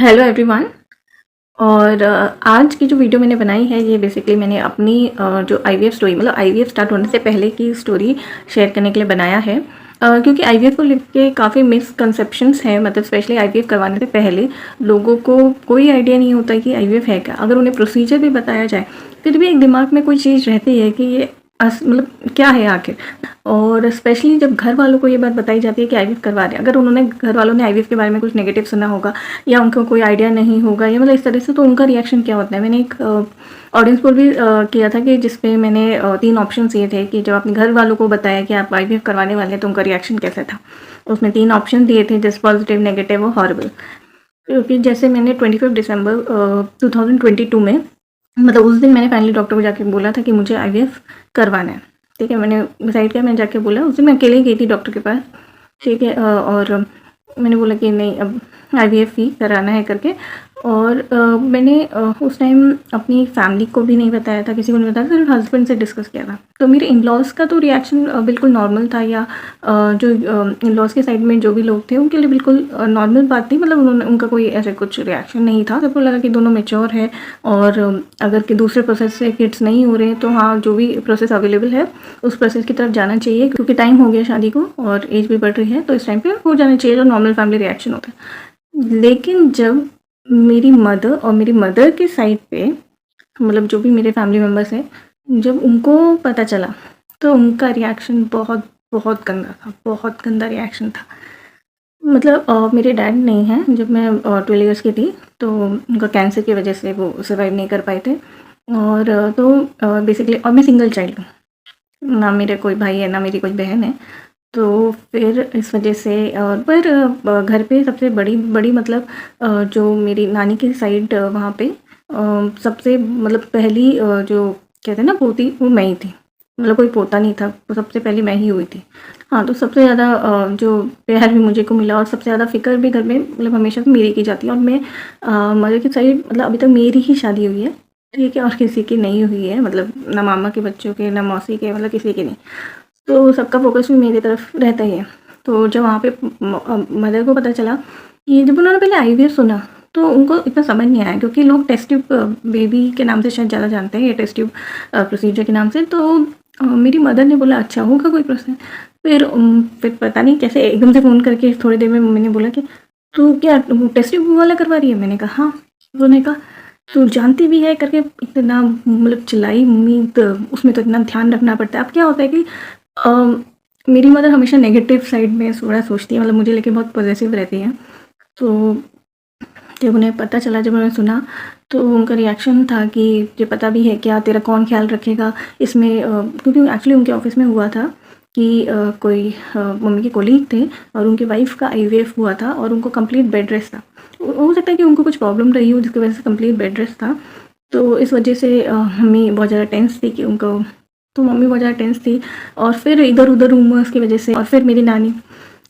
Hello everyone. और आज की जो वीडियो मैंने बनाई है ये बेसिकली मैंने अपनी जो आईवीएफ स्टोरी मतलब आईवीएफ स्टार्ट होने से पहले की स्टोरी शेयर करने के लिए बनाया है। क्योंकि आईवीएफ को लेके काफ़ी मिसकंसेप्शंस हैं, मतलब स्पेशली आईवीएफ करवाने से पहले लोगों को कोई आइडिया नहीं होता कि आईवीएफ है क्या। अगर उन्हें प्रोसीजर भी बताया जाए फिर भी एक दिमाग में कोई चीज़ रहती है कि ये मतलब क्या है आखिर। और स्पेशली जब घर वालों को ये बात बताई जाती है कि आईवीएफ करवा रहे हैं, अगर उन्होंने घर वालों ने आईवीएफ के बारे में कुछ नेगेटिव सुना होगा या उनको कोई आइडिया नहीं होगा या मतलब इस तरह से, तो उनका रिएक्शन क्या होता है। मैंने एक ऑडियंस पोल भी किया था कि जिसपे मैंने 3 ऑप्शन दिए थे कि जब अपने घर वालों को बताया कि आप आईवीएफ करवाने वाले हैं तो उनका रिएक्शन कैसा था। उसमें 3 ऑप्शन दिए थे, जैसे पॉजिटिव, नेगेटिव और हॉरेबल। क्योंकि जैसे मैंने 25 दिसंबर 2022 में, मतलब उस दिन मैंने फाइनली डॉक्टर को जाके बोला था कि मुझे आईवीएफ करवाना है। ठीक है, मैंने डिसाइड किया, मैंने जाके बोला। उस दिन मैं अकेले ही गई थी डॉक्टर के पास। ठीक है, और मैंने बोला कि नहीं अब आईवीएफ ही कराना है करके। और मैंने उस टाइम अपनी फैमिली को भी नहीं बताया था, किसी को नहीं बताया, सिर्फ हस्बैंड से डिस्कस किया था। तो मेरे इन लॉज़ का तो रिएक्शन बिल्कुल नॉर्मल था, या जो इन लॉज़ के साइड में जो भी लोग थे उनके लिए बिल्कुल नॉर्मल बात थी। मतलब उन्होंने उनका कोई ऐसे कुछ रिएक्शन नहीं था। सबको लगा कि दोनों मेच्योर है और अगर कि दूसरे प्रोसेस से किड्स नहीं हो रहे हैं तो हाँ, जो भी प्रोसेस अवेलेबल है उस प्रोसेस की तरफ जाना चाहिए, क्योंकि टाइम हो गया शादी को और एज भी बढ़ रही है, तो इस टाइम पे हो जाना चाहिए जो नॉर्मल फैमिली रिएक्शन होता है। लेकिन जब मेरी मदर और मेरी मदर के साइड पे, मतलब जो भी मेरे फैमिली मेम्बर्स हैं, जब उनको पता चला तो उनका रिएक्शन बहुत बहुत गंदा था, बहुत गंदा रिएक्शन था। मतलब मेरे डैड नहीं हैं। जब मैं 12 इयर्स की थी तो उनका कैंसर की वजह से वो सर्वाइव नहीं कर पाए थे। और तो बेसिकली, और मैं सिंगल चाइल्ड हूँ, ना मेरे कोई भाई है ना मेरी कोई बहन है। तो फिर इस वजह से पर घर पे सबसे बड़ी बड़ी मतलब जो मेरी नानी की साइड वहाँ पे सबसे मतलब पहली जो कहते हैं ना पोती, वो मैं ही थी। मतलब कोई पोता नहीं था, तो सबसे पहले मैं ही हुई थी। हाँ, तो सबसे ज़्यादा जो प्यार भी मुझे को मिला और सबसे ज़्यादा फ़िक्र भी घर में मतलब हमेशा से मेरी की जाती है। और मैं मदर की साइड मतलब अभी तक मेरी ही शादी हुई है। ठीक है, और किसी की नहीं हुई है, मतलब ना मामा के बच्चों के ना मौसी के, मतलब किसी के नहीं। तो सबका फोकस भी मेरी तरफ रहता ही है। तो जब वहाँ पे मदर को पता चला कि जब उन्होंने पहले आईवीएफ सुना तो उनको इतना समझ नहीं आया, क्योंकि लोग टेस्ट ट्यूब बेबी के नाम से शायद ज़्यादा जानते हैं, ये टेस्ट ट्यूब प्रोसीजर के नाम से। तो मेरी मदर ने बोला अच्छा होगा कोई प्रोसेस। फिर पता नहीं कैसे एकदम से फ़ोन करके थोड़ी देर में मम्मी ने बोला कि तू क्या टेस्ट ट्यूब वाला करवा रही है। मैंने कहा हाँ। उन्होंने कहा तू जानती भी है करके, इतना मतलब चिल्लाई मम्मी। तो उसमें तो इतना ध्यान रखना पड़ता है। अब क्या होता है कि मेरी मदर हमेशा नेगेटिव साइड में थोड़ा सोचती है, मतलब मुझे लेके बहुत पॉजिटिव रहती है। तो जब उन्हें पता चला, जब उन्होंने सुना, तो उनका रिएक्शन था कि तुझे पता भी है क्या, तेरा कौन ख्याल रखेगा इसमें। क्योंकि एक्चुअली उनके ऑफिस में हुआ था कि कोई मम्मी के कोलीग थे और उनकी वाइफ का आईवीएफ हुआ था और उनको कंप्लीट बेड रेस्ट था। हो सकता है कि उनको कुछ प्रॉब्लम रही हो जिसकी वजह से कंप्लीट बेड रेस्ट था। तो इस वजह से मम्मी बहुत ज़्यादा टेंस थी कि उनको, तो मम्मी बहुत ज़्यादा टेंस थी। और फिर इधर उधर रूमर्स की वजह से, और फिर मेरी नानी,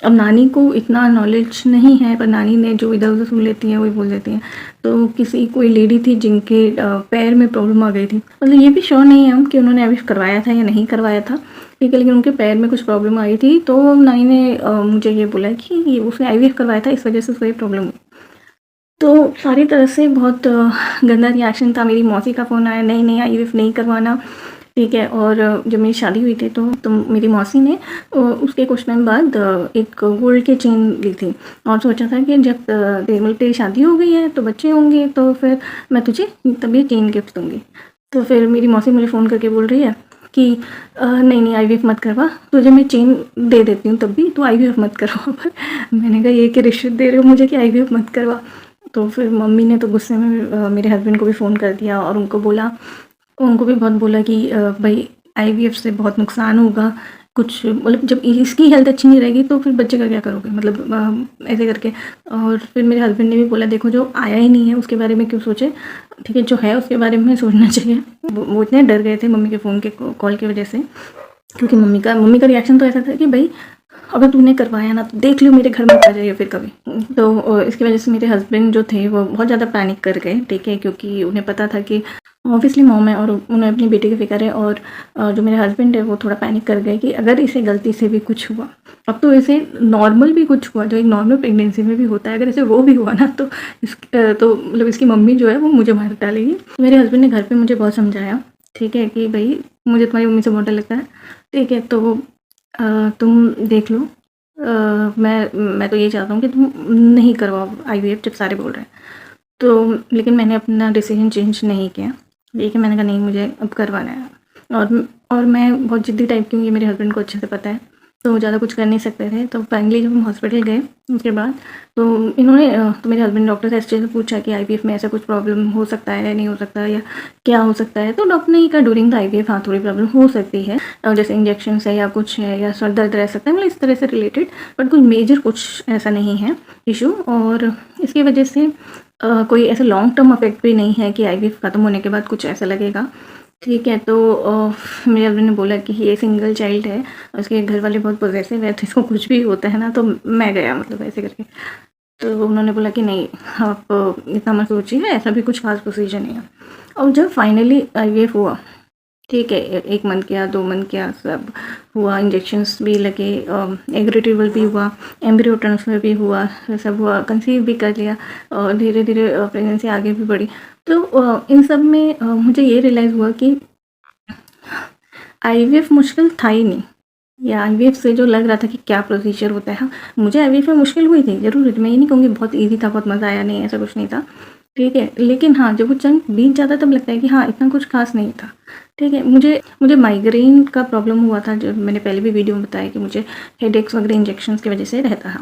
अब नानी को इतना नॉलेज नहीं है पर नानी ने जो इधर उधर सुन लेती हैं वही बोल देती हैं। तो किसी कोई लेडी थी जिनके पैर में प्रॉब्लम आ गई थी, मतलब ये भी श्योर नहीं है हम कि उन्होंने अभी करवाया था या नहीं करवाया था। ठीक है, लेकिन उनके पैर में कुछ प्रॉब्लम आई थी। तो नानी ने मुझे ये बोला कि ये उसने आईवीएफ करवाया था, इस वजह से उसको ये प्रॉब्लम हुई। तो सारी तरह से बहुत गंदा रिएक्शन था। मेरी मौसी का फ़ोन आया, नहीं नहीं आईवीएफ नहीं करवाना। ठीक है, और जब मेरी शादी हुई थी तो मेरी मौसी ने उसके कुछ टाइम बाद एक गोल्ड की चेन ली थी और सोचा था कि जब तेरी शादी हो गई है तो बच्चे होंगे तो फिर मैं तुझे तभी चेन गिफ्ट दूँगी। तो फिर मेरी मौसी मुझे फ़ोन करके बोल रही है कि नहीं नहीं आईवीएफ मत करवा, तुझे मैं चेन दे देती हूँ तब भी तू आईवीएफ मत करवा। पर मैंने कहा ये कि रिश्वत दे रहे हो मुझे कि आईवीएफ मत करवा। तो फिर मम्मी ने तो गुस्से में मेरे हस्बैंड को भी फ़ोन कर दिया और उनको बोला, उनको भी बहुत बोला कि भाई आईवीएफ से बहुत नुकसान होगा कुछ, मतलब जब इसकी हेल्थ अच्छी नहीं रहेगी तो फिर बच्चे का क्या करोगे, मतलब ऐसे करके। और फिर मेरे हस्बैंड ने भी बोला देखो जो आया ही नहीं है उसके बारे में क्यों सोचे, ठीक है, जो है उसके बारे में सोचना चाहिए। वो इतने डर गए थे मम्मी के फ़ोन के कॉल की वजह से, क्योंकि मम्मी का रिएक्शन तो ऐसा था कि भाई अगर तूने करवाया ना तो देख लियो मेरे घर में आ जाइए फिर कभी। तो इसकी वजह से मेरे हस्बैंड जो थे वो बहुत ज़्यादा पैनिक कर गए। ठीक है, क्योंकि उन्हें पता था कि ऑब्वियसली मॉम है और उन्हें अपनी बेटी की फ़िक्र है। और जो मेरे हस्बैंड है वो थोड़ा पैनिक कर गए कि अगर इसे गलती से भी कुछ हुआ, अब तो इसे नॉर्मल भी कुछ हुआ जो एक नॉर्मल प्रेगनेंसी में भी होता है, अगर इसे वो भी हुआ ना तो तो मतलब इसकी मम्मी जो है वो मुझे मार डालेगी। तो मेरे हस्बैंड ने घर पे मुझे बहुत समझाया, ठीक है, कि भई मुझे तुम्हारी मम्मी से बहुत डर लगता है, ठीक है, तो तुम देख लो, मैं तो ये चाहता हूँ कि तुम नहीं करवाओ आईवीएफ जब सारे बोल रहे हैं। तो लेकिन मैंने अपना डिसीजन चेंज नहीं किया। लेकिन मैंने कहा नहीं, मुझे अब करवाना है। और मैं बहुत ज़िद्दी टाइप की हूँ, ये मेरे हस्बैंड को अच्छे से पता है, तो वो ज़्यादा कुछ कर नहीं सकते थे। तो फाइनली जब हम हॉस्पिटल गए उसके बाद तो इन्होंने तो मेरे हस्बैंड डॉक्टर से इस चीज़ से पूछा कि आईवीएफ में ऐसा कुछ प्रॉब्लम हो सकता है, नहीं हो सकता, या क्या हो सकता है। तो डॉक्टर ने कहा ड्यूरिंग द आईवीएफ हाँ थोड़ी प्रॉब्लम हो सकती है, और जैसे इंजेक्शन है या कुछ है या सर दर्द रह सकता है, मतलब इस तरह से रिलेटेड, बट कुछ मेजर कुछ ऐसा नहीं है इशू। और इसकी वजह से कोई ऐसा लॉन्ग टर्म इफेक्ट भी नहीं है कि आईवीएफ ख़त्म होने के बाद कुछ ऐसा लगेगा, ठीक है। तो मेरे हस्बैंड ने बोला कि ये सिंगल चाइल्ड है, उसके घर वाले बहुत पॉजेसिव है, तो इसको कुछ भी होता है ना तो मैं गया, मतलब ऐसे करके। तो उन्होंने बोला कि नहीं, आप इतना मत सोचिए, ऐसा भी कुछ खास प्रोसीजर नहीं है। और जब फाइनली आईवीएफ हुआ, ठीक है, 1 मंथ किया, 2 मंथ किया, सब हुआ, इंजेक्शंस भी लगे, एग रिट्रीवल भी हुआ, एम्ब्रियो ट्रांसफ़र भी हुआ, सब हुआ, कंसीव भी कर लिया और धीरे धीरे प्रेगनेंसी आगे भी बढ़ी। तो इन सब में मुझे ये रियलाइज़ हुआ कि आईवीएफ मुश्किल था ही नहीं, या आईवीएफ से जो लग रहा था कि क्या प्रोसीजर होता है, हाँ, मुझे आईवीएफ में मुश्किल हुई थी ज़रूर, मैं ये नहीं कहूँगी बहुत ईज़ी था, बहुत मज़ा आया, नहीं ऐसा कुछ नहीं था, ठीक है। लेकिन हाँ, जब वो चंद बीत जाता तब लगता है कि हाँ, इतना कुछ ख़ास नहीं था, ठीक है। मुझे मुझे माइग्रेन का प्रॉब्लम हुआ था, जो मैंने पहले भी वीडियो में बताया कि मुझे हेडेक्स वगैरह इंजेक्शंस की वजह से रहता है।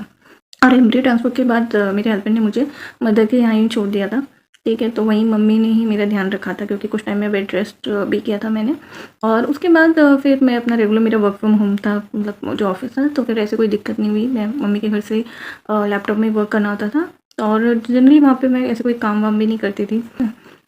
और एम्ब्रियो ट्रांसफ़र के बाद मेरे हस्बैंड ने मुझे मदर के यहाँ ही छोड़ दिया था, ठीक है। तो वहीं मम्मी ने ही मेरा ध्यान रखा था, क्योंकि कुछ टाइम में बेड रेस्ट भी किया था मैंने। और उसके बाद फिर मैं अपना रेगुलर, मेरा वर्क फ्रॉम होम था, मतलब जो ऑफिस था, तो फिर ऐसे कोई दिक्कत नहीं हुई। मैं मम्मी के घर से लैपटॉप में वर्क करना होता था, और जनरली वहाँ पे मैं ऐसे कोई काम वाम भी नहीं करती थी,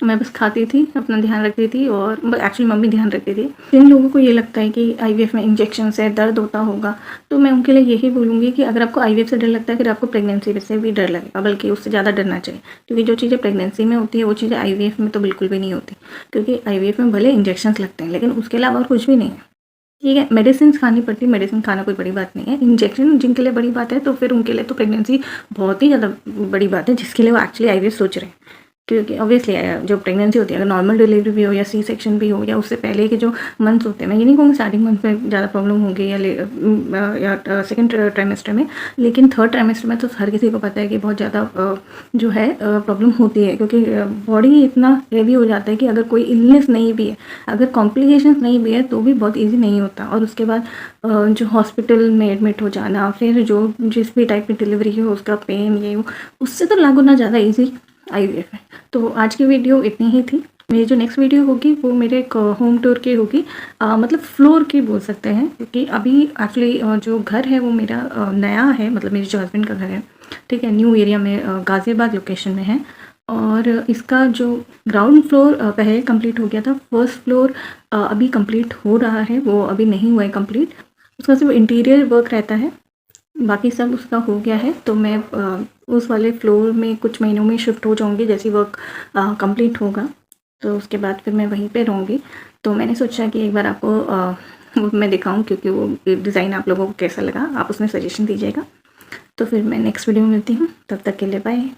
मैं बस खाती थी, अपना ध्यान रखती थी, और एक्चुअली मम्मी ध्यान रखती थी। जिन लोगों को ये लगता है कि आईवीएफ में इंजेक्शन से दर्द होता होगा, तो मैं उनके लिए यही बोलूँगी कि अगर आपको आईवीएफ से डर लगता है, फिर आपको प्रेगनेंसी से भी डर लगेगा, बल्कि उससे ज़्यादा डरना चाहिए, क्योंकि जो चीज़ें प्रेगनेंसी में होती है वो चीज़ें आईवीएफ में तो बिल्कुल भी नहीं होती। क्योंकि आईवीएफ में भले इंजेक्शंस लगते हैं, लेकिन उसके अलावा और कुछ भी नहीं है, ठीक है। मेडिसिन खानी पड़ती है, मेडिसिन खाना कोई बड़ी बात नहीं है। इंजेक्शन जिनके लिए बड़ी बात है, तो फिर उनके लिए तो प्रेगनेंसी बहुत ही ज़्यादा बड़ी बात है, जिसके लिए वो एक्चुअली आईवीएफ सोच रहे हैं। क्योंकि ऑब्वियसली जो प्रेगनेंसी होती है, अगर नॉर्मल डिलीवरी भी हो या सी सेक्शन भी हो, या उससे पहले के जो मंथ्स होते हैं, मैं ये नहीं कहूँगी स्टार्टिंग मंथ में ज़्यादा प्रॉब्लम होगी या सेकंड ट्राइमेस्टर में, लेकिन थर्ड ट्राइमेस्टर में तो हर किसी को पता है कि बहुत ज़्यादा जो है प्रॉब्लम होती है, क्योंकि बॉडी इतना हेवी हो जाता है कि अगर कोई इलनेस नहीं भी है, अगर कॉम्प्लिकेशंस नहीं भी है, तो भी बहुत ईजी नहीं होता। और उसके बाद जो हॉस्पिटल में एडमिट हो जाना, फिर जो जिस भी टाइप की डिलीवरी हो उसका पेन, ये वो, उससे तो लाख गुना ज़्यादा ईजी आईवीएफ है। तो आज की वीडियो इतनी ही थी। मेरी जो नेक्स्ट वीडियो होगी वो मेरे एक होम टूर की होगी, मतलब फ्लोर की बोल सकते हैं, क्योंकि अभी एक्चुअली जो घर है वो मेरा नया है, मतलब मेरे जो हस्बैंड का घर है, ठीक है, न्यू एरिया में गाज़ियाबाद लोकेशन में है। और इसका जो ग्राउंड फ्लोर पहले कंप्लीट हो गया था, फर्स्ट फ्लोर अभी कंप्लीट हो रहा है, वो अभी नहीं हुआ है कंप्लीट, उसका सिर्फ इंटीरियर वर्क रहता है, बाकी सब उसका हो गया है। तो मैं उस वाले फ्लोर में कुछ महीनों में शिफ्ट हो जाऊंगी, जैसे वर्क कंप्लीट होगा, तो उसके बाद फिर मैं वहीं पे रहूँगी। तो मैंने सोचा कि एक बार आपको वो मैं दिखाऊं, क्योंकि वो डिज़ाइन आप लोगों को कैसा लगा, आप उसमें सजेशन दीजिएगा। तो फिर मैं नेक्स्ट वीडियो में मिलती हूँ, तब तक के लिए बाय।